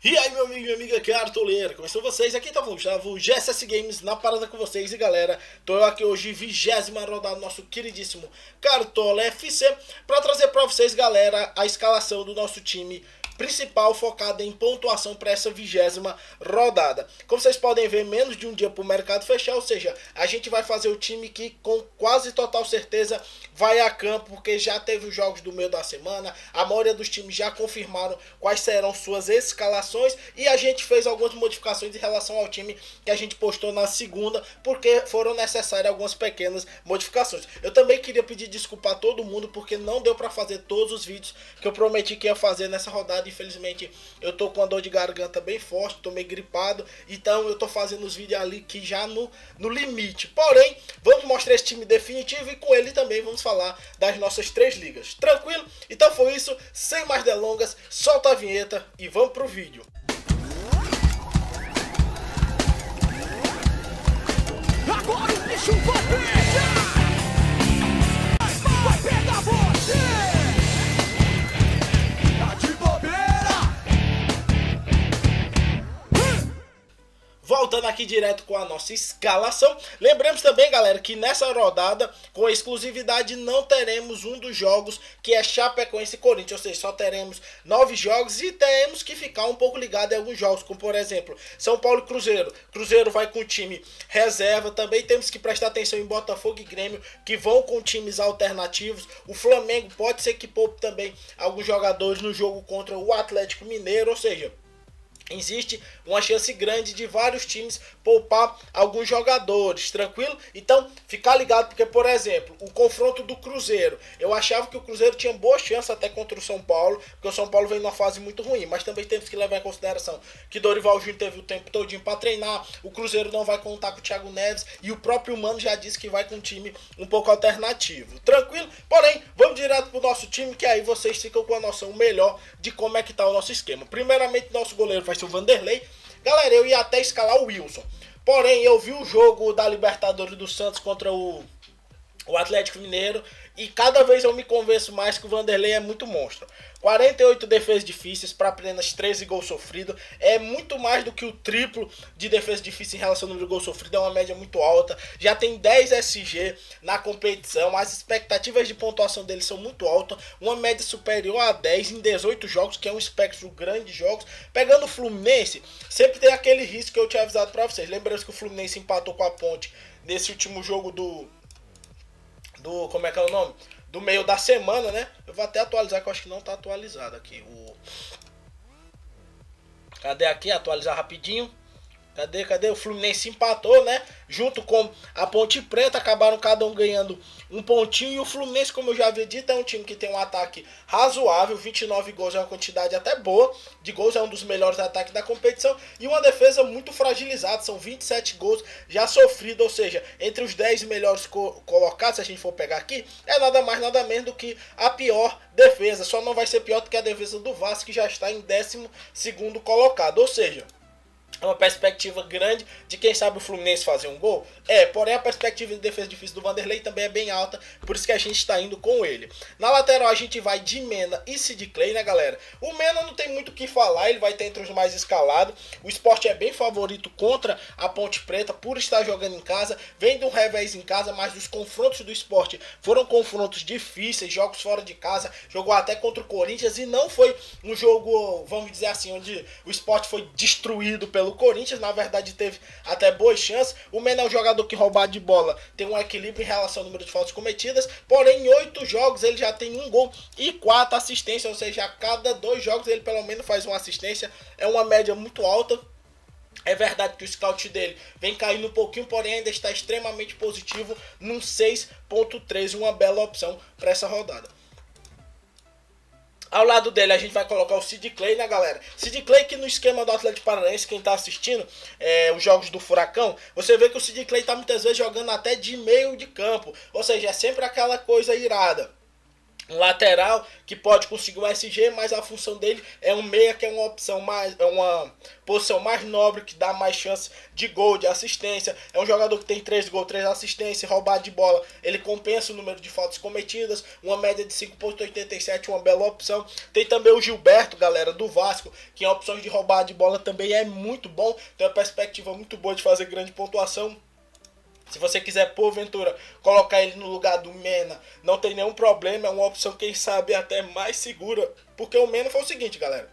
E aí, meu amigo e minha amiga, aqui é Arthur Leira. Como estão vocês? Aqui tá o Gustavo, GSS Games na parada com vocês. E galera, tô eu aqui hoje, 20ª rodada do nosso queridíssimo Cartola FC, pra trazer pra vocês, galera, a escalação do nosso time principal focada em pontuação para essa 20ª rodada. Como vocês podem ver, menos de um dia para o mercado fechar, ou seja, a gente vai fazer o time que com quase total certeza vai a campo, porque já teve os jogos do meio da semana, a maioria dos times já confirmaram quais serão suas escalações e a gente fez algumas modificações em relação ao time que a gente postou na segunda, porque foram necessárias algumas pequenas modificações. Eu também queria pedir desculpa a todo mundo, porque não deu para fazer todos os vídeos que eu prometi que ia fazer nessa rodada. Infelizmente eu tô com a dor de garganta bem forte, tô meio gripado, então eu tô fazendo os vídeos ali que já no limite. Porém, vamos mostrar esse time definitivo e com ele também vamos falar das nossas 3 ligas. Tranquilo? Então foi isso, sem mais delongas, solta a vinheta e vamos pro vídeo. Agora o bicho vai pegar! Vai pegar você! Tá de bobeira! Voltando aqui direto com a nossa escalação. Lembramos também, galera, que nessa rodada, com exclusividade, não teremos um dos jogos que é Chapecoense e Corinthians. Ou seja, só teremos 9 jogos e teremos que ficar um pouco ligado em alguns jogos, como por exemplo, São Paulo e Cruzeiro. Cruzeiro vai com time reserva. Também temos que prestar atenção em Botafogo e Grêmio, que vão com times alternativos. O Flamengo pode ser que poupe também alguns jogadores no jogo contra o Atlético Mineiro. Ou seja, existe uma chance grande de vários times poupar alguns jogadores, tranquilo? Então, ficar ligado, porque, por exemplo, o confronto do Cruzeiro, eu achava que o Cruzeiro tinha boa chance até contra o São Paulo, porque o São Paulo vem numa fase muito ruim, mas também temos que levar em consideração que Dorival Júnior teve o tempo todinho para treinar, o Cruzeiro não vai contar com o Thiago Neves, e o próprio Mano já disse que vai com um time um pouco alternativo, tranquilo? Porém, vamos direto pro nosso time, que aí vocês ficam com a noção melhor de como é que tá o nosso esquema. Primeiramente, nosso goleiro vai ser o Vanderlei. Galera, eu ia até escalar o Wilson, porém eu vi o jogo da Libertadores do Santos contra o Atlético Mineiro e cada vez eu me convenço mais que o Vanderlei é muito monstro. 48 defesas difíceis para apenas 13 gols sofridos. É muito mais do que o triplo de defesa difícil em relação ao número de gols sofridos. É uma média muito alta. Já tem 10 SG na competição. As expectativas de pontuação dele são muito altas. Uma média superior a 10 em 18 jogos, que é um espectro grande de jogos. Pegando o Fluminense, sempre tem aquele risco que eu tinha avisado para vocês. Lembrando que o Fluminense empatou com a Ponte nesse último jogo do como é que é o nome? Do meio da semana, né? Eu vou até atualizar, que eu acho que não tá atualizado aqui. Cadê aqui? Atualizar rapidinho. Cadê? O Fluminense empatou, né? Junto com a Ponte Preta, acabaram cada um ganhando um pontinho. E o Fluminense, como eu já havia dito, é um time que tem um ataque razoável. 29 gols é uma quantidade até boa de gols, é um dos melhores ataques da competição. E uma defesa muito fragilizada, são 27 gols já sofridos. Ou seja, entre os 10 melhores colocados, se a gente for pegar aqui, é nada mais, nada menos do que a pior defesa. Só não vai ser pior do que a defesa do Vasco, que já está em 12º colocado. Ou seja, é uma perspectiva grande de quem sabe o Fluminense fazer um gol. Porém a perspectiva de defesa difícil do Vanderlei também é bem alta, por isso que a gente está indo com ele. Na lateral a gente vai de Mena e Sid Clay, né, galera? O Mena não tem muito o que falar, ele vai ter entre os mais escalados. O Sport é bem favorito contra a Ponte Preta por estar jogando em casa. Vem de um revés em casa, mas os confrontos do Sport foram confrontos difíceis, jogos fora de casa. Jogou até contra o Corinthians e não foi um jogo, vamos dizer assim, onde o Sport foi destruído pelo Corinthians. Na verdade teve até boas chances. O Mena é um jogador que roubar de bola tem um equilíbrio em relação ao número de faltas cometidas, porém em 8 jogos ele já tem 1 gol e 4 assistências, ou seja, a cada 2 jogos ele pelo menos faz uma assistência. É uma média muito alta. É verdade que o scout dele vem caindo um pouquinho, porém ainda está extremamente positivo num 6.3, uma bela opção para essa rodada. Ao lado dele a gente vai colocar o Sid Clay, né, galera? Sid Clay, que no esquema do Atlético Paranaense, quem tá assistindo os jogos do Furacão, você vê que o Sid Clay tá muitas vezes jogando até de meio de campo. Ou seja, é sempre aquela coisa irada. um lateral que pode conseguir um SG, mas a função dele é um meia, que é uma opção mais, é uma posição mais nobre, que dá mais chance de gol, de assistência. É um jogador que tem 3 gols, 3 assistências, roubado de bola, ele compensa o número de faltas cometidas, uma média de 5,87, uma bela opção. Tem também o Gilberto, galera, do Vasco, que em opções de roubado de bola também é muito bom, tem uma perspectiva muito boa de fazer grande pontuação. Se você quiser, porventura, colocar ele no lugar do Mena, não tem nenhum problema. É uma opção, quem sabe, até mais segura. Porque o Mena foi o seguinte, galera.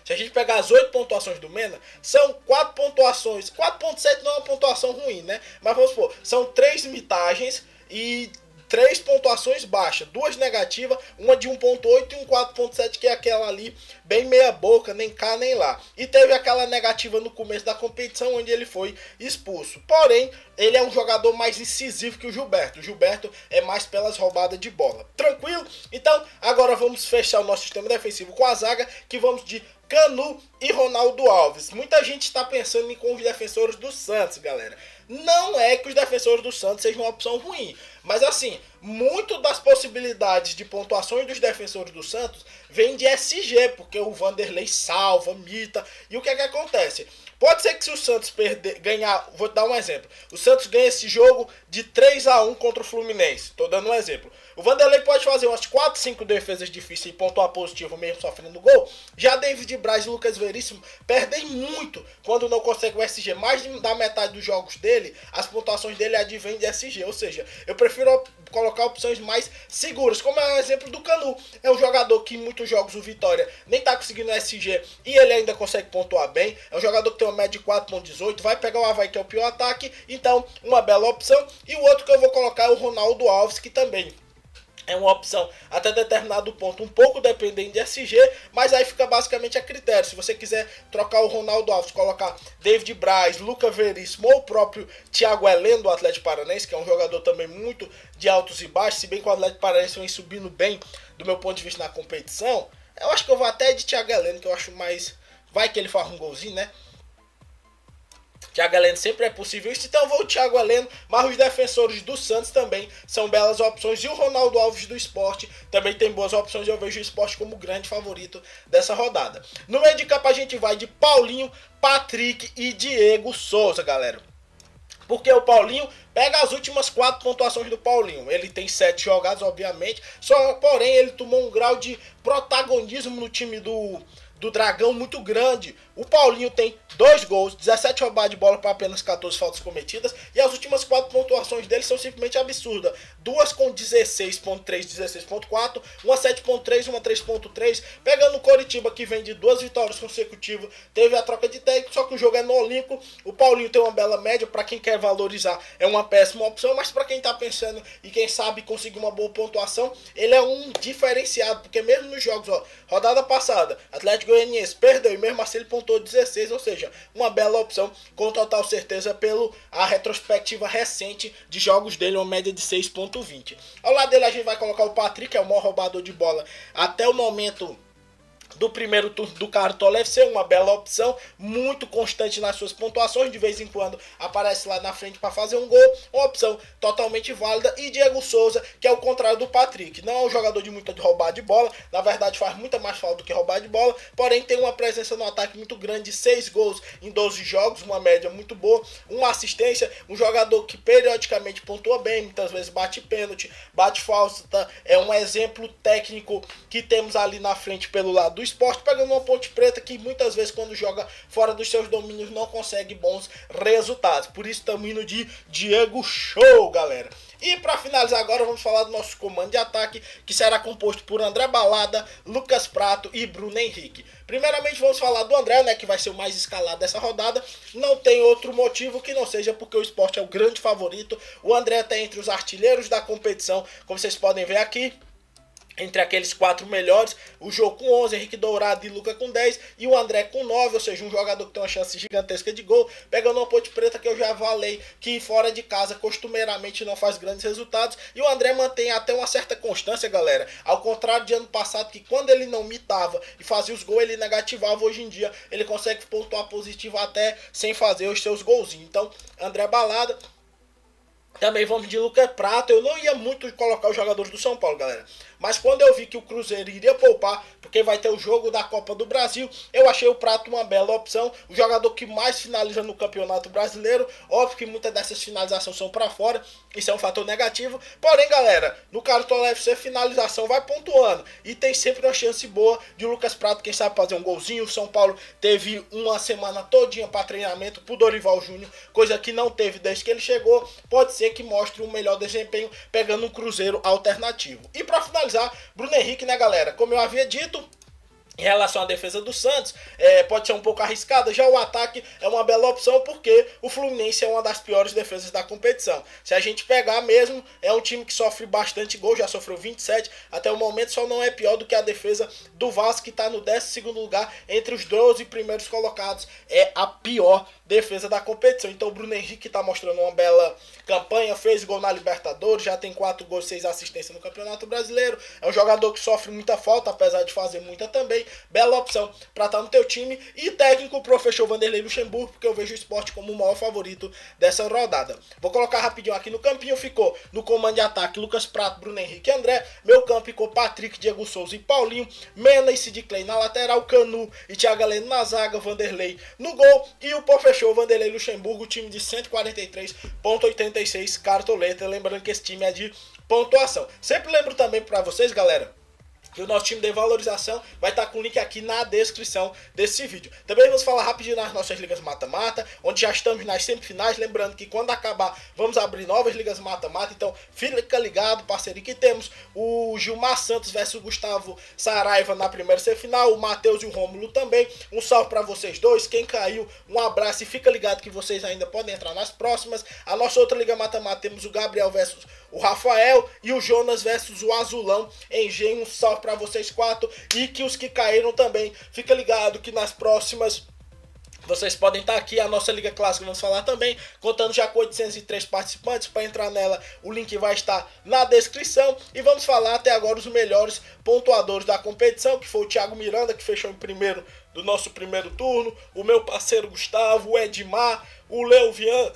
Se a gente pegar as 8 pontuações do Mena, são 4 pontuações. 4.7 não é uma pontuação ruim, né? Mas vamos supor, são 3 mitagens e 3 pontuações baixas, 2 negativas, uma de 1.8 e um 4.7, que é aquela ali bem meia boca, nem cá nem lá. E teve aquela negativa no começo da competição, onde ele foi expulso. Porém, ele é um jogador mais incisivo que o Gilberto. O Gilberto é mais pelas roubadas de bola. Tranquilo? Então, agora vamos fechar o nosso sistema defensivo com a zaga, que vamos de Canu e Ronaldo Alves. Muita gente está pensando em com os defensores do Santos, galera. Não é que os defensores do Santos sejam uma opção ruim, mas assim, muito das possibilidades de pontuações dos defensores do Santos vem de SG, porque o Vanderlei salva, mita, e o que é que acontece? Pode ser que se o Santos ganhar, vou te dar um exemplo, o Santos ganha esse jogo de 3-1 contra o Fluminense, tô dando um exemplo. O Vanderlei pode fazer umas 4, 5 defesas difíceis e pontuar positivo mesmo sofrendo gol. Já David Braz e Lucas Veríssimo perdem muito quando não conseguem o SG. Mais da metade dos jogos dele, as pontuações dele advêm de SG. Ou seja, eu prefiro colocar opções mais seguras, como é o exemplo do Canu. É um jogador que em muitos jogos o Vitória nem tá conseguindo SG e ele ainda consegue pontuar bem. É um jogador que tem uma média de 4.18, vai pegar o Avaí, que é o pior ataque, então uma bela opção. E o outro que eu vou colocar é o Ronaldo Alves, que também é uma opção até determinado ponto um pouco dependente de SG, mas aí fica basicamente a critério. Se você quiser trocar o Ronaldo Alves, colocar David Braz, Lucas Veríssimo ou o próprio Thiago Heleno do Atlético Paranaense, que é um jogador também muito de altos e baixos, se bem que o Atlético Paranaense vem subindo bem do meu ponto de vista na competição, eu acho que eu vou até de Thiago Heleno, que eu acho mais... vai que ele faz um golzinho, né? Thiago Heleno sempre é possível isso, então eu vou o Thiago Heleno, mas os defensores do Santos também são belas opções, e o Ronaldo Alves do Sport também tem boas opções, eu vejo o Sport como grande favorito dessa rodada. No meio de campo a gente vai de Paulinho, Patrick e Diego Souza, galera. Porque o Paulinho, pega as últimas 4 pontuações do Paulinho, ele tem 7 jogadas, obviamente, porém ele tomou um grau de protagonismo no time do Dragão muito grande. O Paulinho tem 2 gols, 17 roubadas de bola para apenas 14 faltas cometidas, e as últimas 4 pontuações dele são simplesmente absurdas. 2 com 16.3, 16.4, uma 7.3, uma 3.3. Pegando o Coritiba, que vem de 2 vitórias consecutivas, teve a troca de técnico, só que o jogo é no Olímpico. O Paulinho tem uma bela média, para quem quer valorizar é uma péssima opção, mas para quem tá pensando e quem sabe conseguir uma boa pontuação, ele é um diferenciado, porque mesmo nos jogos, ó, rodada passada, Atlético Goianiense perdeu e mesmo assim ele pontuou 16, ou seja, uma bela opção com total certeza pelo a retrospectiva recente de jogos dele, uma média de 6.20. Ao lado dele a gente vai colocar o Patrick, que é o maior roubador de bola até o momento do primeiro turno do Cartola FC, uma bela opção, muito constante nas suas pontuações, de vez em quando aparece lá na frente para fazer um gol, uma opção totalmente válida. E Diego Souza, que é o contrário do Patrick, não é um jogador de muita roubada de bola, na verdade faz muita mais falta do que roubar de bola, porém tem uma presença no ataque muito grande, 6 gols em 12 jogos, uma média muito boa, uma assistência, um jogador que periodicamente pontua bem, muitas vezes bate pênalti, bate falta, é um exemplo técnico que temos ali na frente pelo lado do Sport, pegando uma Ponte Preta que muitas vezes quando joga fora dos seus domínios não consegue bons resultados. Por isso estamos indo de Diego Show, galera. E para finalizar agora vamos falar do nosso comando de ataque, que será composto por André Balada, Lucas Prato e Bruno Henrique. Primeiramente vamos falar do André, né, que vai ser o mais escalado dessa rodada. Não tem outro motivo que não seja porque o Sport é o grande favorito. O André está entre os artilheiros da competição, como vocês podem ver aqui. Entre aqueles 4 melhores, o Jô com 11, Henrique Dourado e Luca com 10 e o André com 9, ou seja, um jogador que tem uma chance gigantesca de gol, pegando uma Ponte Preta que eu já falei que fora de casa costumeiramente não faz grandes resultados, e o André mantém até uma certa constância, galera, ao contrário de ano passado, que quando ele não mitava e fazia os gols, ele negativava. Hoje em dia ele consegue pontuar positivo até sem fazer os seus golzinhos. Então, André Balada. Também vamos de Lucas Prato. Eu não ia muito colocar os jogadores do São Paulo, galera, mas quando eu vi que o Cruzeiro iria poupar, porque vai ter o jogo da Copa do Brasil, eu achei o Prato uma bela opção, o jogador que mais finaliza no Campeonato Brasileiro. Óbvio que muitas dessas finalizações são para fora, isso é um fator negativo, porém galera, no Cartola FC finalização vai pontuando, e tem sempre uma chance boa de Lucas Prato, quem sabe fazer um golzinho. O São Paulo teve uma semana todinha para treinamento pro Dorival Júnior, coisa que não teve desde que ele chegou, pode ser que mostre um melhor desempenho pegando um Cruzeiro alternativo. E para finalizar, Bruno Henrique, né galera, como eu havia dito, em relação à defesa do Santos, pode ser um pouco arriscada. Já o ataque é uma bela opção, porque o Fluminense é uma das piores defesas da competição. Se a gente pegar mesmo, é um time que sofre bastante gol, já sofreu 27 até o momento, só não é pior do que a defesa do Vasco, que está no 12º lugar entre os 12 primeiros colocados. É a pior defesa da competição. Então o Bruno Henrique está mostrando uma bela campanha, fez gol na Libertadores, já tem 4 gols e 6 assistências no Campeonato Brasileiro. É um jogador que sofre muita falta, apesar de fazer muita também. Bela opção para estar no teu time. E técnico, o professor Vanderlei Luxemburgo, porque eu vejo o Sport como o maior favorito dessa rodada. Vou colocar rapidinho aqui no campinho. Ficou no comando de ataque Lucas Prato, Bruno Henrique e André. Meu campo ficou Patrick, Diego Souza e Paulinho. Mena e Sid Clay na lateral, Canu e Thiago Heleno na zaga, Vanderlei no gol. E o professor Vanderlei Luxemburgo, time de 143,86 cartoleta. Lembrando que esse time é de pontuação. Sempre lembro também para vocês, galera, que o nosso time de valorização vai estar com o link aqui na descrição desse vídeo. Também vamos falar rapidinho nas nossas ligas mata-mata, onde já estamos nas semifinais. Lembrando que quando acabar, vamos abrir novas ligas mata-mata. Então fica ligado, parceria, que temos o Gilmar Santos versus o Gustavo Saraiva na primeira semifinal, o Matheus e o Rômulo também. Um salve para vocês dois. Quem caiu, um abraço, e fica ligado que vocês ainda podem entrar nas próximas. A nossa outra liga mata-mata, temos o Gabriel versus o Rafael e o Jonas versus o Azulão em G. Um salve para vocês 4, e que os que caíram também, fica ligado que nas próximas vocês podem estar aqui. A nossa Liga Clássica, vamos falar também, contando já com 803 participantes. Para entrar nela, o link vai estar na descrição. E vamos falar até agora os melhores pontuadores da competição, que foi o Thiago Miranda, que fechou em primeiro do nosso primeiro turno, o meu parceiro Gustavo, o Edmar, o Leuvian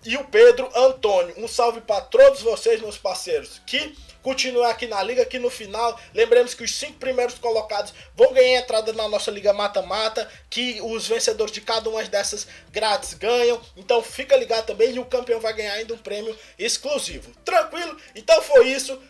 e o Pedro Antônio. Um salve para todos vocês, meus parceiros, que continuem aqui na liga, que no final, lembremos que os 5 primeiros colocados vão ganhar entrada na nossa liga mata-mata, que os vencedores de cada uma dessas grades ganham. Então fica ligado também, e o campeão vai ganhar ainda um prêmio exclusivo. Tranquilo? Então foi isso.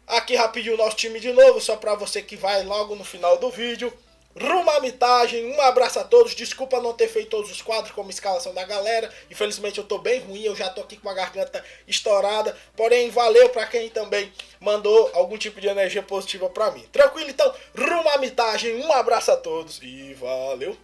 Aqui rapidinho o nosso time de novo, só para você que vai logo no final do vídeo. Rumo à mitagem, um abraço a todos. Desculpa não ter feito todos os quadros como escalação da galera. Infelizmente eu tô bem ruim, eu já tô aqui com a garganta estourada. Porém, valeu pra quem também mandou algum tipo de energia positiva pra mim. Tranquilo? Então, rumo à mitagem, um abraço a todos e valeu!